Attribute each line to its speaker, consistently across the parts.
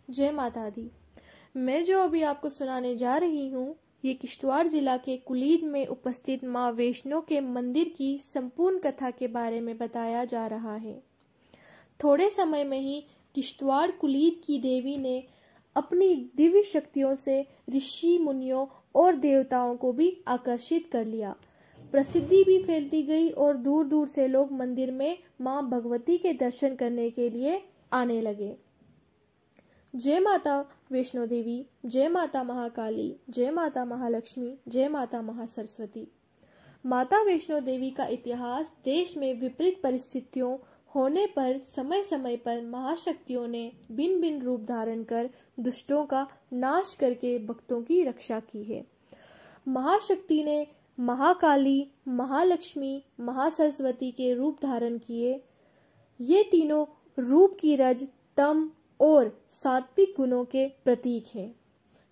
Speaker 1: जय माता दी। मैं जो अभी आपको सुनाने जा रही हूँ ये किश्तवाड़ जिला के कुलीद में उपस्थित माँ वैष्णो के मंदिर की संपूर्ण कथा के बारे में बताया जा रहा है। थोड़े समय में ही किश्तवाड़ कुलीद की देवी ने अपनी दिव्य शक्तियों से ऋषि मुनियों और देवताओं को भी आकर्षित कर लिया। प्रसिद्धि भी फैलती गई और दूर दूर से लोग मंदिर में माँ भगवती के दर्शन करने के लिए आने लगे। जय माता वैष्णो देवी, जय माता महाकाली, जय माता महालक्ष्मी, जय माता महासरस्वती। माता वैष्णो देवी का इतिहास देश में विपरीत परिस्थितियों होने पर समय समय पर महाशक्तियों ने भिन्न भिन्न रूप धारण कर दुष्टों का नाश करके भक्तों की रक्षा की है। महाशक्ति ने महाकाली, महालक्ष्मी, महासरस्वती के रूप धारण किए। ये तीनों रूप की रज, तम और सात्विक गुणों के प्रतीक हैं।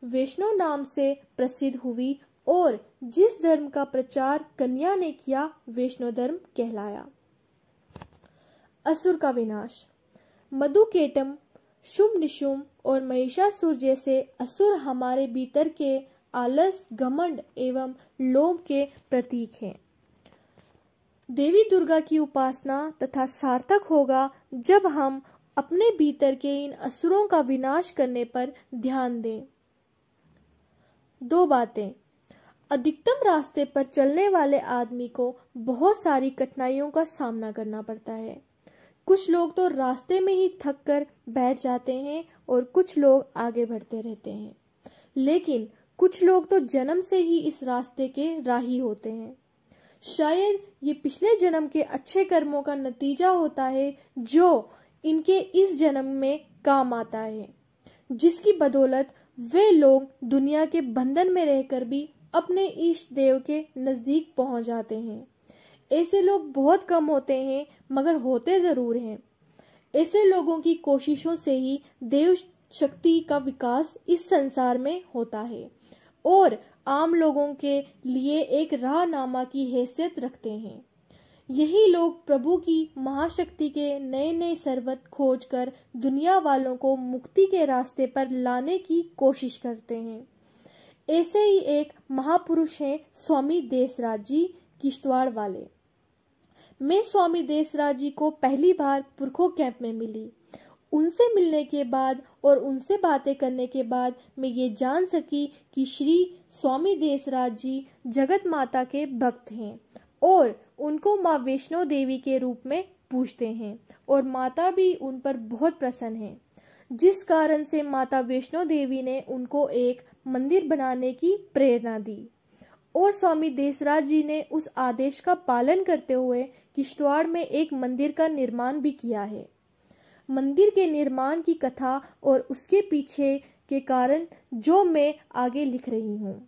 Speaker 1: वैष्णो नाम से प्रसिद्ध हुई और जिस धर्म का प्रचार कन्या ने किया वैष्णो धर्म कहलाया। असुर का विनाश। मधुकेटम, शुंभ निशुंभ और महिषासुर जैसे असुर हमारे भीतर के आलस, घमंड एवं लोभ के प्रतीक हैं। देवी दुर्गा की उपासना तथा सार्थक होगा जब हम अपने भीतर के इन असुरों का विनाश करने पर ध्यान दें। दो बातें। अधिकतम रास्ते पर चलने वाले आदमी को बहुत सारी कठिनाइयों का सामना करना पड़ता है। कुछ लोग तो रास्ते में ही थक कर बैठ जाते हैं और कुछ लोग आगे बढ़ते रहते हैं, लेकिन कुछ लोग तो जन्म से ही इस रास्ते के राही होते हैं। शायद ये पिछले जन्म के अच्छे कर्मों का नतीजा होता है जो इनके इस जन्म में काम आता है, जिसकी बदौलत वे लोग दुनिया के बंधन में रहकर भी अपने इष्ट देव के नजदीक पहुंच जाते हैं। ऐसे लोग बहुत कम होते हैं, मगर होते जरूर हैं। ऐसे लोगों की कोशिशों से ही देव शक्ति का विकास इस संसार में होता है और आम लोगों के लिए एक राहनामा की हैसियत रखते हैं। यही लोग प्रभु की महाशक्ति के नए नए सर्वत खोजकर दुनिया वालों को मुक्ति के रास्ते पर लाने की कोशिश करते हैं। ऐसे ही एक महापुरुष हैं स्वामी देसराज जी, किश्तवाड़ वाले। मैं स्वामी देसराज जी को पहली बार पुरखो कैंप में मिली। उनसे मिलने के बाद और उनसे बातें करने के बाद मैं ये जान सकी कि श्री स्वामी देसराज जी जगत माता के भक्त हैं और उनको माँ वैष्णो देवी के रूप में पूजते हैं और माता भी उन पर बहुत प्रसन्न है, जिस कारण से माता वैष्णो देवी ने उनको एक मंदिर बनाने की प्रेरणा दी और स्वामी देसराज जी ने उस आदेश का पालन करते हुए किश्तवाड़ में एक मंदिर का निर्माण भी किया है। मंदिर के निर्माण की कथा और उसके पीछे के कारण जो मैं आगे लिख रही हूँ,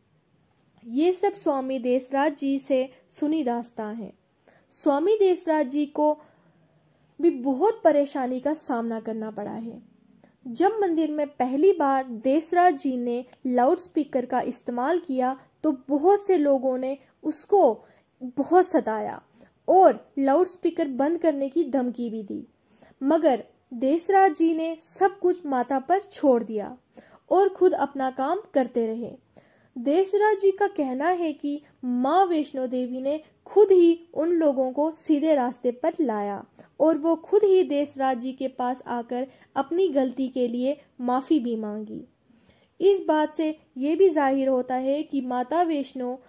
Speaker 1: ये सब स्वामी देसराज जी से सुनी दास्तां है। स्वामी देसराज जी को भी बहुत परेशानी का सामना करना पड़ा है। जब मंदिर में पहली बार देसराज जी ने लाउड स्पीकर का इस्तेमाल किया तो बहुत से लोगों ने उसको बहुत सताया और लाउड स्पीकर बंद करने की धमकी भी दी, मगर देसराज जी ने सब कुछ माता पर छोड़ दिया और खुद अपना काम करते रहे। देसराज जी का कहना है कि माँ वैष्णो देवी ने खुद ही उन लोगों को सीधे रास्ते पर लाया और वो खुद ही देसराज जी के पास आकर अपनी गलती के लिए माफी भी मांगी। इस बात से ये भी जाहिर होता है कि माता वैष्णो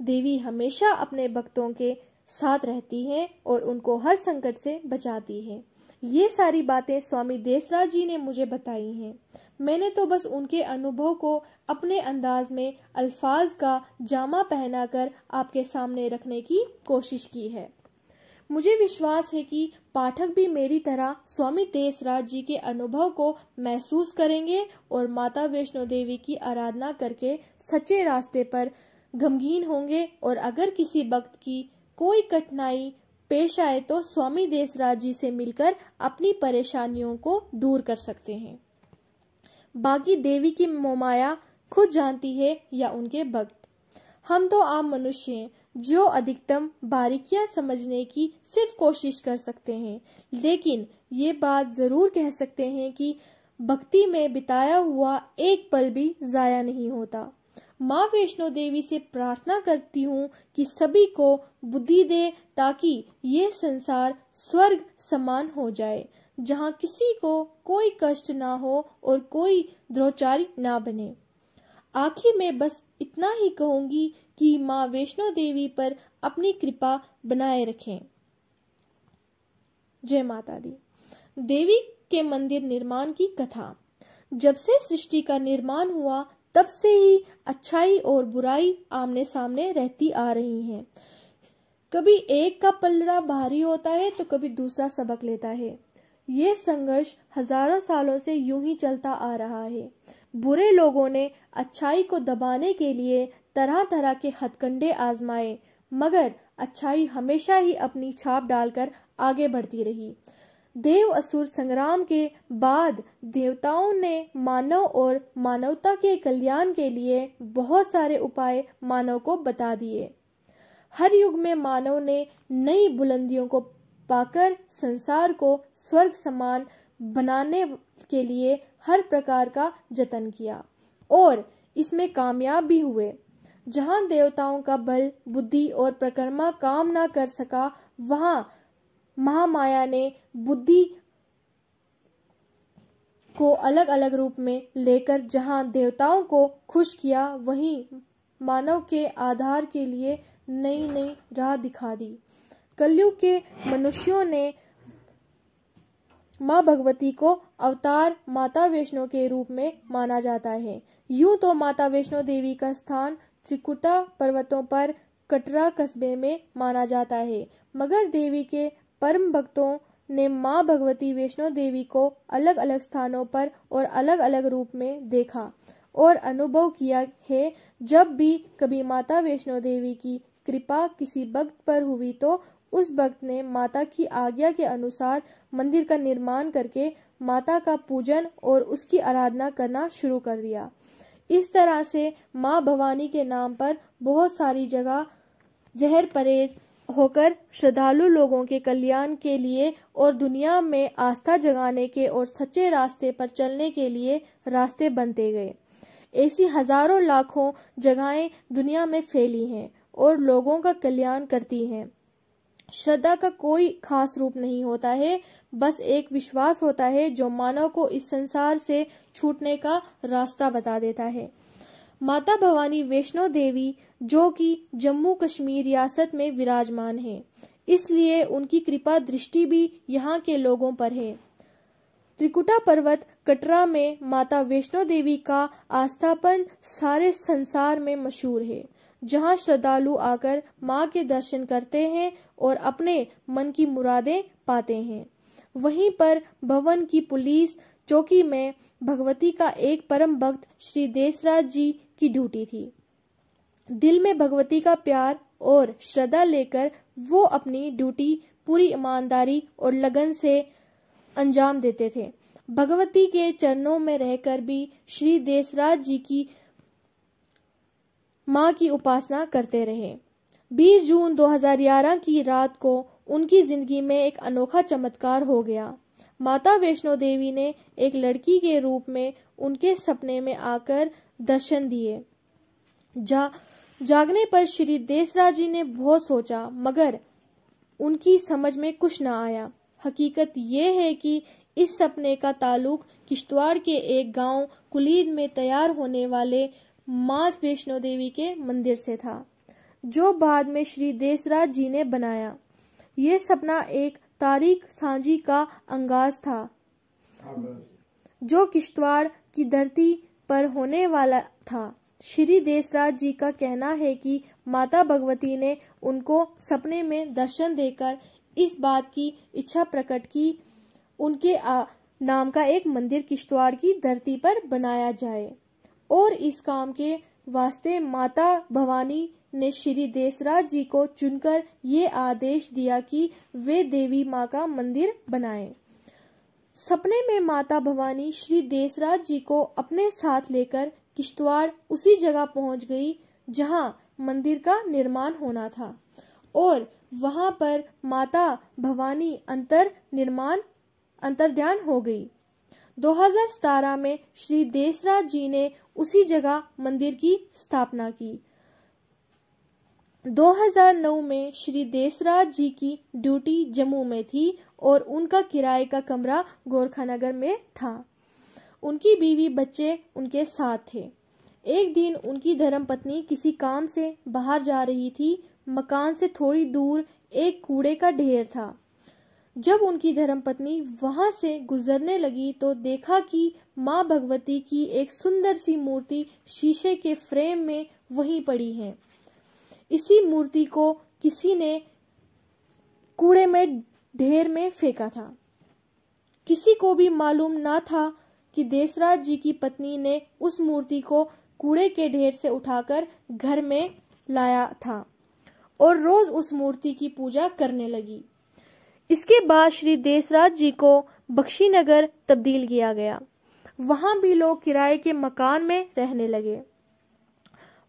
Speaker 1: देवी हमेशा अपने भक्तों के साथ रहती हैं और उनको हर संकट से बचाती है। ये सारी बातें स्वामी देसराज जी ने मुझे बताई हैं। मैंने तो बस उनके अनुभव को अपने अंदाज में अल्फाज का जामा पहनाकर आपके सामने रखने की कोशिश की है। मुझे विश्वास है कि पाठक भी मेरी तरह स्वामी देसराज जी के अनुभव को महसूस करेंगे और माता वैष्णो देवी की आराधना करके सच्चे रास्ते पर गमगीन होंगे और अगर किसी भक्त की कोई कठिनाई पेश आए तो स्वामी देसराज जी से मिलकर अपनी परेशानियों को दूर कर सकते हैं। बाकी देवी की मोहमाया खुद जानती है या उनके भक्त। हम तो आम मनुष्य हैं जो अधिकतम बारीकियां समझने की सिर्फ कोशिश कर सकते हैं, लेकिन ये बात जरूर कह सकते हैं कि भक्ति में बिताया हुआ एक पल भी जाया नहीं होता। माँ वैष्णो देवी से प्रार्थना करती हूँ कि सभी को बुद्धि दे ताकि ये संसार स्वर्ग समान हो जाए, जहाँ किसी को कोई कष्ट ना हो और कोई द्रोचारी ना बने। आखिर में बस इतना ही कहूंगी कि माँ वैष्णो देवी पर अपनी कृपा बनाए रखें। जय माता दी। देवी के मंदिर निर्माण की कथा। जब से सृष्टि का निर्माण हुआ तब से ही अच्छाई और बुराई आमने सामने रहती आ रही हैं। कभी एक का पलड़ा भारी होता है तो कभी दूसरा सबक लेता है। ये संघर्ष हजारों सालों से यूं ही चलता आ रहा है। बुरे लोगों ने अच्छाई को दबाने के लिए तरह तरह के हथकंडे आजमाए, मगर अच्छाई हमेशा ही अपनी छाप डालकर आगे बढ़ती रही। देव असुर संग्राम के बाद देवताओं ने मानव और मानवता के कल्याण के लिए बहुत सारे उपाय मानव को बता दिए। हर युग में मानव ने नई बुलंदियों को पाकर संसार को स्वर्ग समान बनाने के लिए हर प्रकार का जतन किया और इसमें कामयाब भी हुए। जहां देवताओं का बल, बुद्धि और प्रकर्मा काम ना कर सका, वहां महामाया ने बुद्धि को अलग अलग रूप में लेकर जहां देवताओं को खुश किया, वहीं मानव के आधार के लिए नई नई राह दिखा दी। कलयुग के मनुष्यों ने माँ भगवती को अवतार माता वैष्णो के रूप में माना जाता है। यूं तो माता वैष्णो देवी का स्थान त्रिकुटा पर्वतों पर कटरा कस्बे में माना जाता है, मगर देवी के परम भक्तों ने माँ भगवती वैष्णो देवी को अलग अलग स्थानों पर और अलग अलग रूप में देखा और अनुभव किया है। जब भी कभी माता वैष्णो देवी की कृपा किसी भक्त पर हुई तो उस भक्त ने माता की आज्ञा के अनुसार मंदिर का निर्माण करके माता का पूजन और उसकी आराधना करना शुरू कर दिया। इस तरह से माँ भवानी के नाम पर बहुत सारी जगह जहर परेज होकर श्रद्धालु लोगों के कल्याण के लिए और दुनिया में आस्था जगाने के और सच्चे रास्ते पर चलने के लिए रास्ते बनते गए। ऐसी हजारों लाखों जगहें दुनिया में फैली हैं और लोगों का कल्याण करती हैं। श्रद्धा का कोई खास रूप नहीं होता है, बस एक विश्वास होता है जो मानव को इस संसार से छूटने का रास्ता बता देता है। माता भवानी वैष्णो देवी जो कि जम्मू कश्मीर रियासत में विराजमान है, इसलिए उनकी कृपा दृष्टि भी यहाँ के लोगों पर है। त्रिकुटा पर्वत कटरा में माता वैष्णो देवी का आस्थापन सारे संसार में मशहूर है, जहाँ श्रद्धालु आकर माँ के दर्शन करते हैं और अपने मन की मुरादें पाते हैं। वहीं पर भवन की पुलिस चौकी में भगवती का एक परम भक्त श्री देसराज जी की ड्यूटी थी। दिल में भगवती का प्यार और श्रद्धा लेकर वो अपनी ड्यूटी पूरी ईमानदारी और लगन से अंजाम देते थे। भगवती के चरणों में रहकर भी श्री देसराज जी की माँ की उपासना करते रहे। 20 जून 2011 की रात को उनकी जिंदगी में एक अनोखा चमत्कार हो गया। माता वैष्णो देवी ने एक लड़की के रूप में उनके सपने में आकर दर्शन दिए। जागने पर श्री देसराज जी ने बहुत सोचा, मगर उनकी समझ में कुछ न आया। हकीकत ये है कि इस सपने का ताल्लुक किश्तवाड़ के एक गांव कुलीद में तैयार होने वाले माँ वैष्णो देवी के मंदिर से था, जो बाद में श्री देसराज जी ने बनाया। ये सपना एक तारीख सांझी का अंगाज था, जो किश्तवाड़ की धरती पर होने वाला था। श्री देसराज जी का कहना है कि माता भगवती ने उनको सपने में दर्शन देकर इस बात की इच्छा प्रकट की उनके नाम का एक मंदिर किश्तवाड़ की धरती पर बनाया जाए, और इस काम के वास्ते माता भवानी ने श्री देसराज जी को चुनकर ये आदेश दिया कि वे देवी माँ का मंदिर बनाएं। सपने में माता भवानी श्री देसराज जी को अपने साथ लेकर किश्तवाड़ उसी जगह पहुंच गई जहां मंदिर का निर्माण होना था, और वहां पर माता भवानी अंतर्ध्यान हो गई। 2017 में श्री देसराज जी ने उसी जगह मंदिर की स्थापना की। 2009 में श्री देसराज जी की ड्यूटी जम्मू में थी और उनका किराए का कमरा गोरखानगर में था। उनकी बीवी बच्चे उनके साथ थे। एक दिन उनकी धर्मपत्नी किसी काम से बाहर जा रही थी। मकान से थोड़ी दूर एक कूड़े का ढेर था। जब उनकी धर्मपत्नी वहां से गुजरने लगी तो देखा कि मां भगवती की एक सुंदर सी मूर्ति शीशे के फ्रेम में वहीं पड़ी है। इसी मूर्ति को किसी ने कूड़े में ढेर में फेंका था। किसी को भी मालूम ना था कि देसराज जी की पत्नी ने उस मूर्ति को कूड़े के ढेर से उठाकर घर में लाया था और रोज उस मूर्ति की पूजा करने लगी। इसके बाद श्री देसराज जी को बख्शीनगर तब्दील किया गया। वहां भी लोग किराए के मकान में रहने लगे।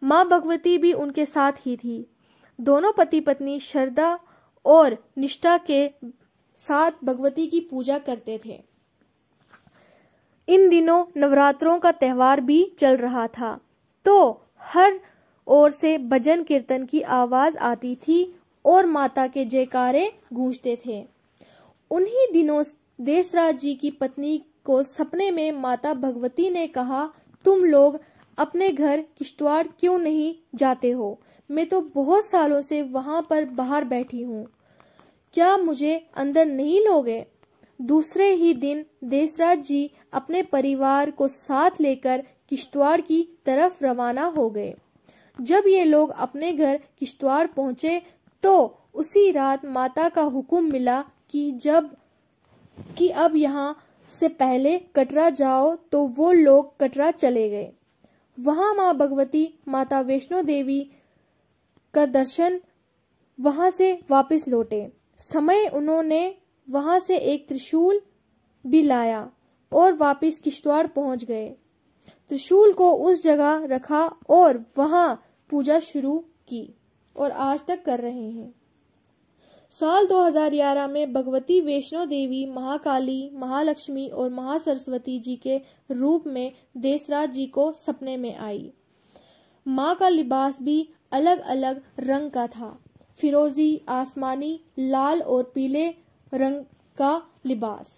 Speaker 1: मां भगवती भी उनके साथ ही थी। दोनों पति पत्नी श्रद्धा और निष्ठा के साथ भगवती की पूजा करते थे। इन दिनों नवरात्रों का त्योहार भी चल रहा था, तो हर ओर से भजन कीर्तन की आवाज आती थी और माता के जयकारे गूंजते थे। उन्हीं दिनों देसराज जी की पत्नी को सपने में माता भगवती ने कहा, तुम लोग अपने घर किश्तवाड़ क्यों नहीं जाते हो? मैं तो बहुत सालों से वहां पर बाहर बैठी हूँ, क्या मुझे अंदर नहीं लोगे? दूसरे ही दिन देसराज जी अपने परिवार को साथ लेकर किश्तवाड़ की तरफ रवाना हो गए। जब ये लोग अपने घर किश्तवाड़ पहुंचे तो उसी रात माता का हुक्म मिला कि अब यहाँ से पहले कटरा जाओ, तो वो लोग कटरा चले गए। वहां माँ भगवती माता वैष्णो देवी का दर्शन वहां से वापस लौटे समय उन्होंने वहां से एक त्रिशूल भी लाया और वापस किश्तवाड़ पहुंच गए। त्रिशूल को उस जगह रखा और वहां पूजा शुरू की और आज तक कर रहे हैं। साल 2011 में भगवती वैष्णो देवी महाकाली, महालक्ष्मी और महासरस्वती जी के रूप में देसराज जी को सपने में आई। माँ का लिबास भी अलग अलग रंग का था, फिरोजी, आसमानी, लाल और पीले रंग का लिबास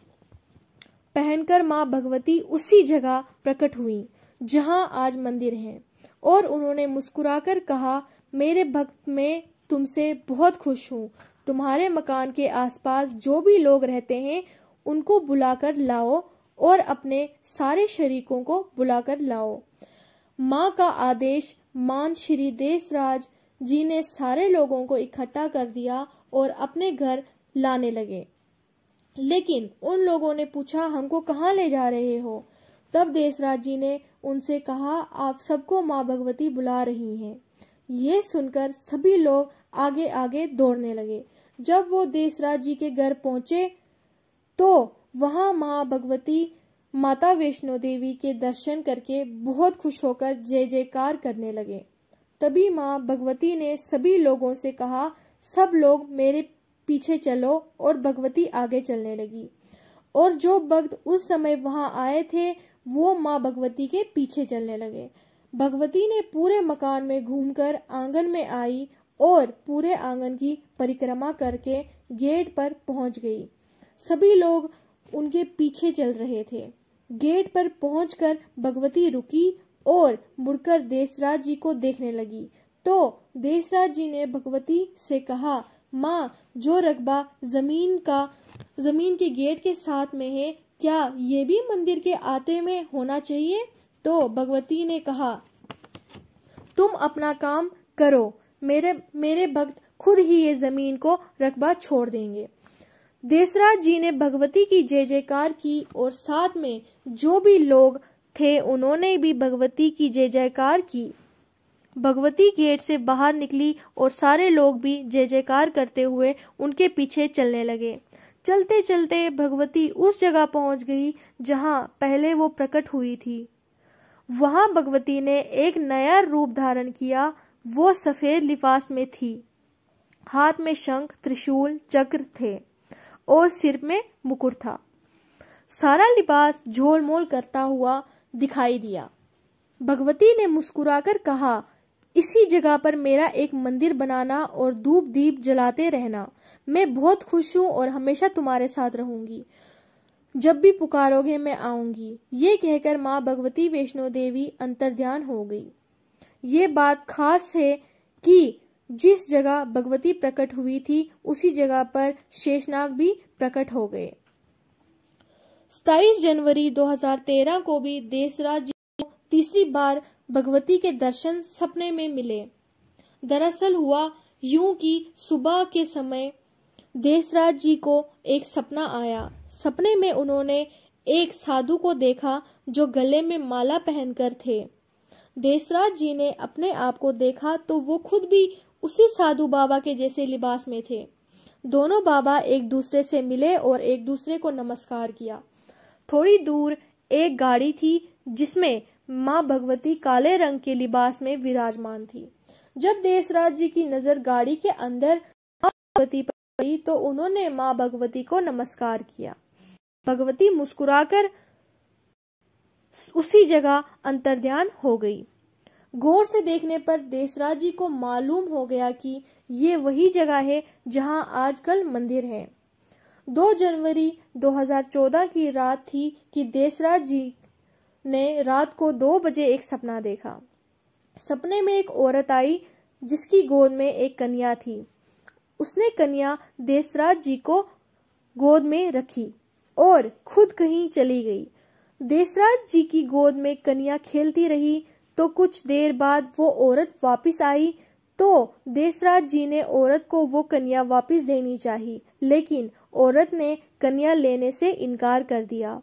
Speaker 1: पहनकर माँ भगवती उसी जगह प्रकट हुई जहां आज मंदिर है और उन्होंने मुस्कुराकर कहा, मेरे भक्त, मैं तुमसे बहुत खुश हूँ। तुम्हारे मकान के आसपास जो भी लोग रहते हैं उनको बुलाकर लाओ और अपने सारे शरीकों को बुलाकर लाओ। माँ का आदेश मान श्री देसराज जी ने सारे लोगों को इकट्ठा कर दिया और अपने घर लाने लगे। लेकिन उन लोगों ने पूछा, हमको कहाँ ले जा रहे हो? तब देसराज जी ने उनसे कहा, आप सबको माँ भगवती बुला रही हैं। ये सुनकर सभी लोग आगे आगे दौड़ने लगे। जब वो देसराज जी के घर पहुंचे तो वहां माँ भगवती माता वैष्णो देवी के दर्शन करके बहुत खुश होकर जय जयकार करने लगे। तभी माँ भगवती ने सभी लोगों से कहा, सब लोग मेरे पीछे चलो, और भगवती आगे चलने लगी और जो भक्त उस समय वहां आए थे वो माँ भगवती के पीछे चलने लगे। भगवती ने पूरे मकान में घूमकर आंगन में आई और पूरे आंगन की परिक्रमा करके गेट पर पहुंच गई। सभी लोग उनके पीछे चल रहे थे। गेट पर पहुंचकर भगवती रुकी और मुड़कर देसराज जी को देखने लगी तो देसराज जी ने भगवती से कहा, माँ, जो रकबा जमीन के गेट के साथ में है, क्या ये भी मंदिर के आते में होना चाहिए? तो भगवती ने कहा, तुम अपना काम करो, मेरे भक्त खुद ही ये जमीन को रकबा छोड़ देंगे। देसराज जी ने भगवती की जय जयकार की और साथ में जो भी लोग थे उन्होंने भी भगवती की जय जयकार की। भगवती गेट से बाहर निकली और सारे लोग भी जय जयकार करते हुए उनके पीछे चलने लगे। चलते चलते भगवती उस जगह पहुंच गई जहां पहले वो प्रकट हुई थी। वहां भगवती ने एक नया रूप धारण किया। वो सफेद लिबास में थी, हाथ में शंख, त्रिशूल, चक्र थे और सिर में मुकुट था। सारा लिबास झोलमोल करता हुआ दिखाई दिया। भगवती ने मुस्कुराकर कहा, इसी जगह पर मेरा एक मंदिर बनाना और धूप दीप जलाते रहना। मैं बहुत खुश हूँ और हमेशा तुम्हारे साथ रहूंगी। जब भी पुकारोगे मैं आऊंगी। ये कहकर माँ भगवती वैष्णो देवी अंतर्ध्यान हो गई। ये बात खास है कि जिस जगह भगवती प्रकट हुई थी उसी जगह पर शेषनाग भी प्रकट हो गए। 27 जनवरी 2013 को भी देसराज जी को तीसरी बार भगवती के दर्शन सपने में मिले। दरअसल हुआ यूं कि सुबह के समय देसराज जी को एक सपना आया। सपने में उन्होंने एक साधु को देखा जो गले में माला पहनकर थे। देसराज जी ने अपने आप को देखा तो वो खुद भी उसी साधु बाबा के जैसे लिबास में थे। दोनों बाबा एक दूसरे से मिले और एक दूसरे को नमस्कार किया। थोड़ी दूर एक गाड़ी थी जिसमें माँ भगवती काले रंग के लिबास में विराजमान थी। जब देसराज जी की नजर गाड़ी के अंदर माँ भगवती पर पड़ी तो उन्होंने माँ भगवती को नमस्कार किया। भगवती मुस्कुराकर उसी जगह अंतर्ध्यान हो गई। गौर से देखने पर देसराज जी को मालूम हो गया कि ये वही जगह है जहां आजकल मंदिर है। 2 जनवरी 2014 की रात थी कि देसराज जी ने रात को 2 बजे एक सपना देखा। सपने में एक औरत आई जिसकी गोद में एक कन्या थी। उसने कन्या देसराज जी को गोद में रखी और खुद कहीं चली गई। देसराज जी की गोद में कन्या खेलती रही तो कुछ देर बाद वो औरत वापस आई तो देसराज जी ने औरत को वो कन्या वापस देनी चाहिए, लेकिन औरत ने कन्या लेने से इनकार कर दिया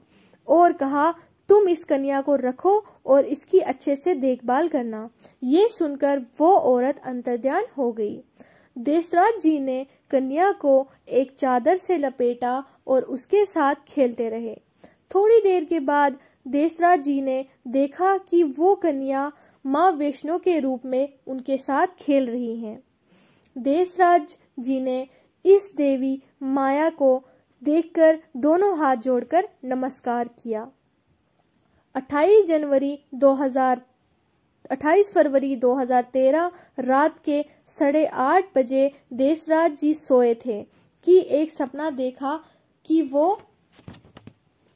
Speaker 1: और कहा, तुम इस कन्या को रखो और इसकी अच्छे से देखभाल करना। ये सुनकर वो औरत अंतर्ध्यान हो गई। देसराज जी ने कन्या को एक चादर से लपेटा और उसके साथ खेलते रहे। थोड़ी देर के बाद देसराज जी ने देखा कि वो कन्या माँ वैष्णो के रूप में उनके साथ खेल रही हैं। देसराज जी ने इस देवी माया को देखकर दोनों हाथ जोड़कर नमस्कार किया। 28 फरवरी 2013 रात के 8:30 बजे देसराज जी सोए थे कि एक सपना देखा कि वो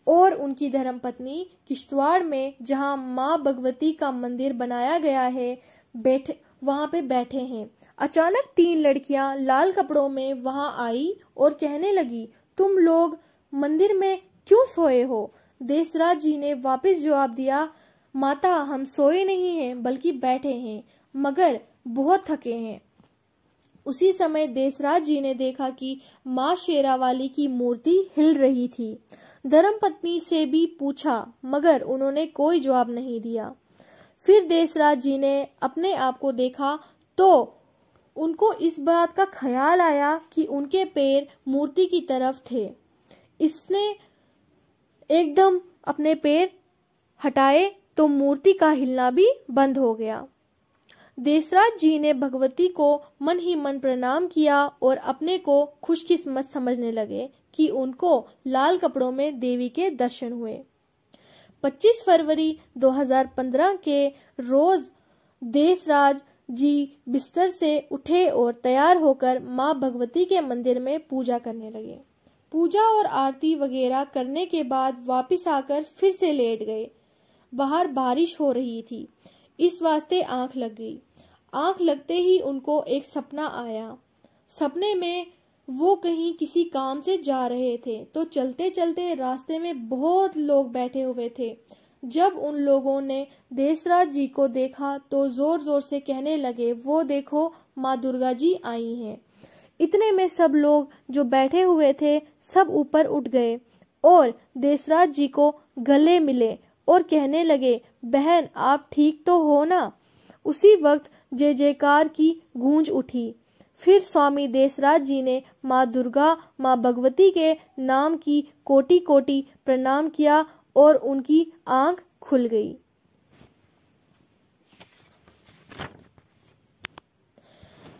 Speaker 1: और उनकी धर्मपत्नी किश्तवाड़ में जहां मां भगवती का मंदिर बनाया गया है वहां पे बैठे हैं। अचानक 3 लड़कियां लाल कपड़ों में वहां आई और कहने लगी, तुम लोग मंदिर में क्यों सोए हो? देसराज जी ने वापस जवाब दिया, माता हम सोए नहीं हैं बल्कि बैठे हैं मगर बहुत थके हैं। उसी समय देसराज जी ने देखा कि माँ शेरावाली की मूर्ति हिल रही थी। धर्मपत्नी से भी पूछा मगर उन्होंने कोई जवाब नहीं दिया। फिर देसराज जी ने अपने आप को देखा तो उनको इस बात का ख्याल आया कि उनके पैर मूर्ति की तरफ थे। इसने एकदम अपने पैर हटाए तो मूर्ति का हिलना भी बंद हो गया। देसराज जी ने भगवती को मन ही मन प्रणाम किया और अपने को खुशकिस्मत समझने लगे कि उनको लाल कपड़ों में देवी के दर्शन हुए। 25 फरवरी 2015 के रोज देसराज जी बिस्तर से उठे और तैयार होकर माँ भगवती के मंदिर में पूजा करने लगे। पूजा और आरती वगैरह करने के बाद वापस आकर फिर से लेट गए। बाहर बारिश हो रही थी, इस वास्ते आंख लग गई। आंख लगते ही उनको एक सपना आया। सपने में वो कहीं किसी काम से जा रहे थे तो चलते चलते रास्ते में बहुत लोग बैठे हुए थे। जब उन लोगों ने देसराज जी को देखा तो जोर जोर से कहने लगे, वो देखो माँ दुर्गा जी आई हैं। इतने में सब लोग जो बैठे हुए थे सब ऊपर उठ गए और देसराज जी को गले मिले और कहने लगे, बहन आप ठीक तो हो ना? उसी वक्त जय जयकार की गूंज उठी। फिर स्वामी देसराज जी ने माँ दुर्गा माँ भगवती के नाम की कोटि कोटि प्रणाम किया और उनकी आंख खुल गई।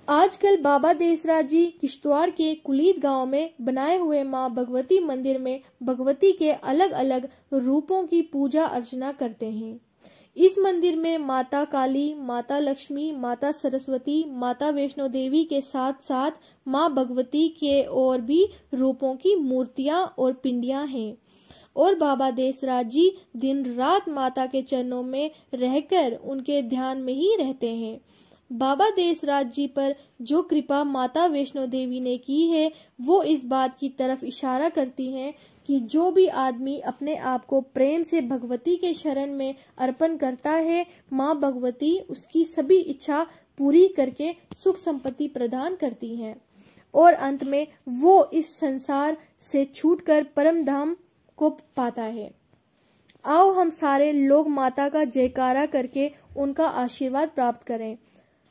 Speaker 1: आजकल बाबा देसराज जी किश्तवाड़ के कुलीद गांव में बनाए हुए मां भगवती मंदिर में भगवती के अलग अलग रूपों की पूजा अर्चना करते हैं। इस मंदिर में माता काली, माता लक्ष्मी, माता सरस्वती, माता वैष्णो देवी के साथ साथ मां भगवती के और भी रूपों की मूर्तियां और पिंडियां हैं और बाबा देसराज जी दिन रात माता के चरणों में रहकर उनके ध्यान में ही रहते हैं। बाबा देसराज जी पर जो कृपा माता वैष्णो देवी ने की है वो इस बात की तरफ इशारा करती है कि जो भी आदमी अपने आप को प्रेम से भगवती के शरण में अर्पण करता है, माँ भगवती उसकी सभी इच्छा पूरी करके सुख संपत्ति प्रदान करती हैं और अंत में वो इस संसार से छूटकर परम धाम को पाता है। आओ हम सारे लोग माता का जयकारा करके उनका आशीर्वाद प्राप्त करें।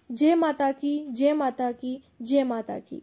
Speaker 1: जय माता की, जय माता की, जय माता की।